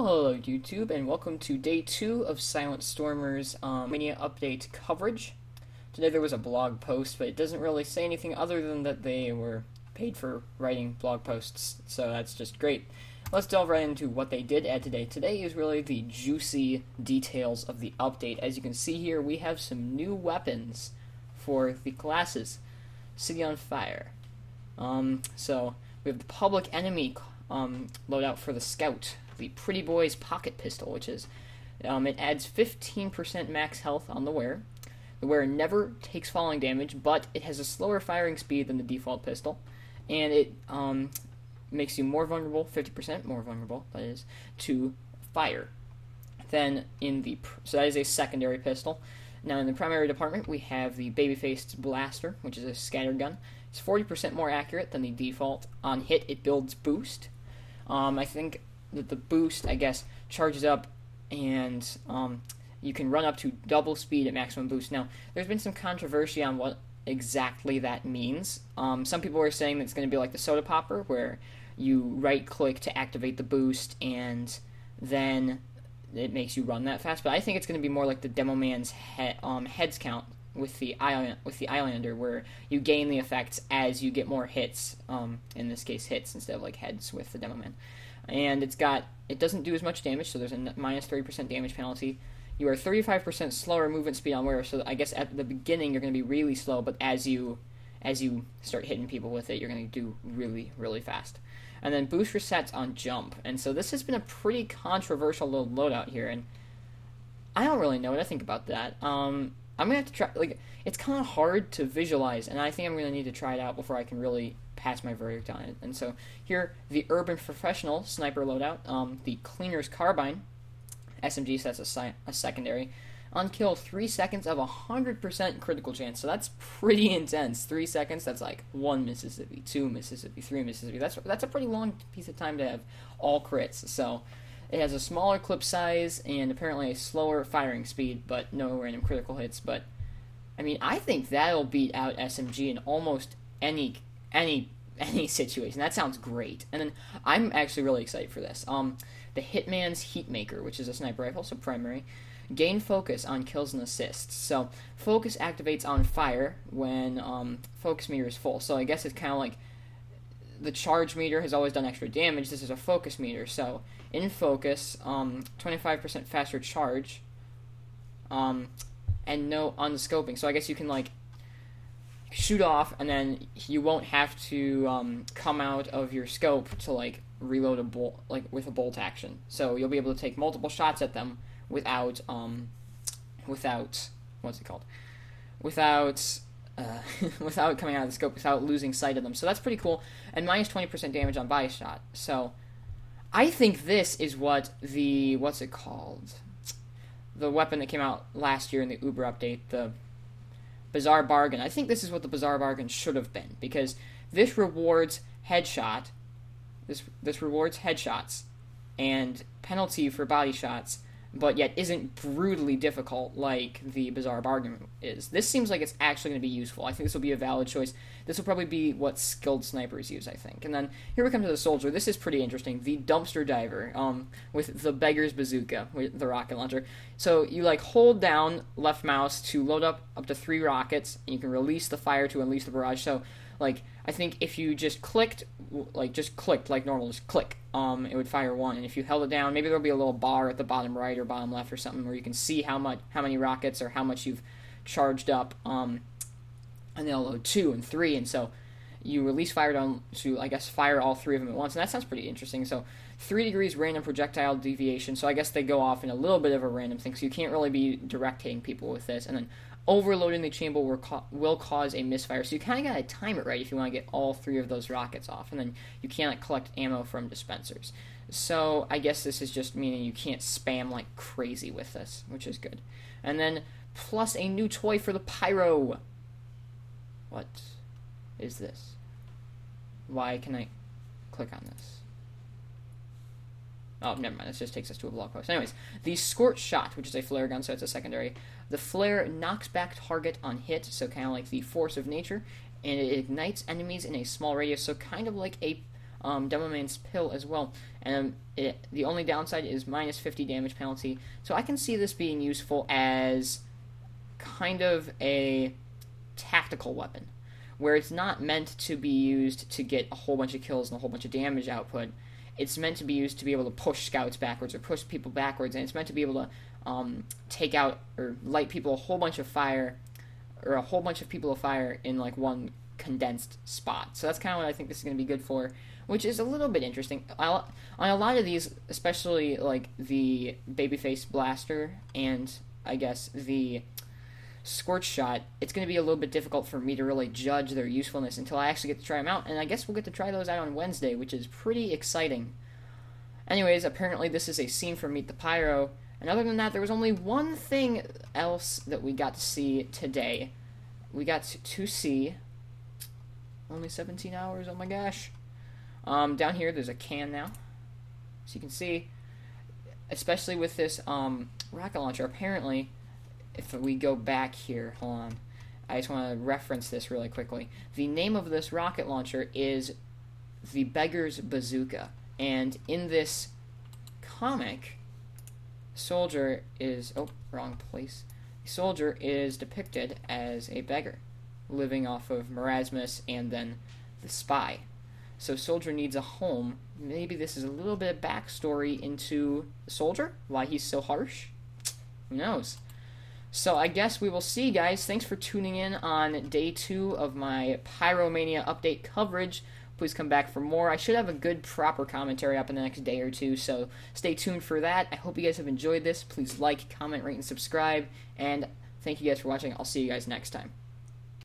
Well, hello YouTube, and welcome to day 2 of Silent Stormer's Mania update coverage. Today there was a blog post, but it doesn't really say anything other than that they were paid for writing blog posts, so that's just great. Let's delve right into what they did add today. Today is really the juicy details of the update. As you can see here, we have some new weapons for the classes. City on Fire. So we have the Public Enemy loadout for the Scout. The Pretty Boy's Pocket Pistol, which is, it adds 15% max health on the wearer. The wearer never takes falling damage, but it has a slower firing speed than the default pistol, and it makes you more vulnerable, 50% more vulnerable, that is, to fire. Then so that is a secondary pistol. Now in the primary department, we have the Baby-Faced Blaster, which is a scatter gun. It's 40% more accurate than the default. On hit, it builds boost. I think that the boost, I guess, charges up, and you can run up to double speed at maximum boost. Now, there's been some controversy on what exactly that means. Some people are saying that it's going to be like the Soda Popper, where you right-click to activate the boost, and then it makes you run that fast. But I think it's going to be more like the Demo Man's heads count with the Islander, where you gain the effects as you get more hits. In this case, hits instead of like heads with the Demo Man. And it doesn't do as much damage, so there's a minus 30% damage penalty. You are 35% slower movement speed on wearer, so I guess at the beginning you're going to be really slow, but as you start hitting people with it, you're going to do really, really fast. And then boost resets on jump, and so this has been a pretty controversial little loadout here, and I don't really know what I think about that. I'm going to have to try, it's kind of hard to visualize, and I think I'm going to need to try it out before I can really pass my verdict on it. And so here, the Urban Professional Sniper loadout, the Cleaner's Carbine, SMG, so that's a secondary, on kill 3 seconds of 100% critical chance, so that's pretty intense. 3 seconds, that's like 1 Mississippi, 2 Mississippi, 3 Mississippi, that's a pretty long piece of time to have all crits. So it has a smaller clip size and apparently a slower firing speed, but no random critical hits. But I mean, I think that'll beat out SMG in almost any situation. That sounds great. And then I'm actually really excited for this. The Hitman's Heatmaker, which is a sniper rifle, so primary. Gain focus on kills and assists. So focus activates on fire when focus meter is full. So I guess it's kind of like the charge meter has always done extra damage. This is a focus meter. So in focus, 25% faster charge, and no unscoping. So I guess you can like shoot off, and then you won't have to come out of your scope to like reload a bolt, like with a bolt action. So you'll be able to take multiple shots at them without what's it called? Without without coming out of the scope, without losing sight of them. So that's pretty cool. And minus 20% damage on body shot. So I think this is what the what's it called? The weapon that came out last year in the Uber update, the Bizarre Bargain. I think this is what the Bizarre Bargain should have been, because this rewards headshot. This rewards headshots and penalty for body shots, but yet isn't brutally difficult like the Bizarre Bargain is. This seems like it's actually going to be useful. I think this will be a valid choice. This will probably be what skilled snipers use, I think. And then here we come to the Soldier. This is pretty interesting. The Dumpster Diver, with the Beggar's Bazooka, with the rocket launcher. So you like hold down left mouse to load up to 3 rockets, and you can release the fire to unleash the barrage. So like, I think if you just clicked like normal, just click, it would fire 1. And if you held it down, maybe there'll be a little bar at the bottom right or bottom left or something where you can see how many rockets or how much you've charged up, and they'll load 2 and 3, and so you release fire down to, I guess, fire all 3 of them at once, and that sounds pretty interesting. So 3 degrees random projectile deviation, so I guess they go off in a little bit of a random thing, so you can't really be direct hitting people with this. And then overloading the chamber will cause a misfire, so you kind of gotta time it right if you want to get all 3 of those rockets off, and then you cannot collect ammo from dispensers. So I guess this is just meaning you can't spam like crazy with this, which is good. And then plus a new toy for the Pyro. What is this? Why can I click on this? Oh, never mind. This just takes us to a blog post. Anyways, the Scorch Shot, which is a flare gun, so it's a secondary. The flare knocks back target on hit, so kind of like the Force of Nature, and it ignites enemies in a small radius, so kind of like a Demo Man's Pill as well. And the only downside is minus 50 damage penalty. So I can see this being useful as kind of a tactical weapon, where it's not meant to be used to get a whole bunch of kills and a whole bunch of damage output. It's meant to be used to be able to push scouts backwards or push people backwards, and it's meant to be able to take out or light people a whole bunch of fire, or a whole bunch of people of fire in like one condensed spot. So that's kind of what I think this is going to be good for, which is a little bit interesting. On a lot of these, especially like the Babyface Blaster and I guess the Scorch Shot, it's going to be a little bit difficult for me to really judge their usefulness until I actually get to try them out, and I guess we'll get to try those out on Wednesday, which is pretty exciting. Anyways, apparently this is a scene from Meet the Pyro, and other than that, there was only one thing else that we got to see today. We got to see... Only 17 hours, oh my gosh. Down here, there's a can now. So you can see, especially with this rocket launcher, apparently... If we go back here, hold on, I just want to reference this really quickly. The name of this rocket launcher is the Beggar's Bazooka, and in this comic, Soldier is, oh, wrong place. Soldier is depicted as a beggar, living off of Marasmus and then the Spy. So Soldier needs a home. Maybe this is a little bit of backstory into Soldier, why he's so harsh. Who knows? So I guess we will see, guys. Thanks for tuning in on day 2 of my Pyromania update coverage. Please come back for more. I should have a good, proper commentary up in the next day or two, so stay tuned for that. I hope you guys have enjoyed this. Please like, comment, rate, and subscribe. And thank you guys for watching. I'll see you guys next time.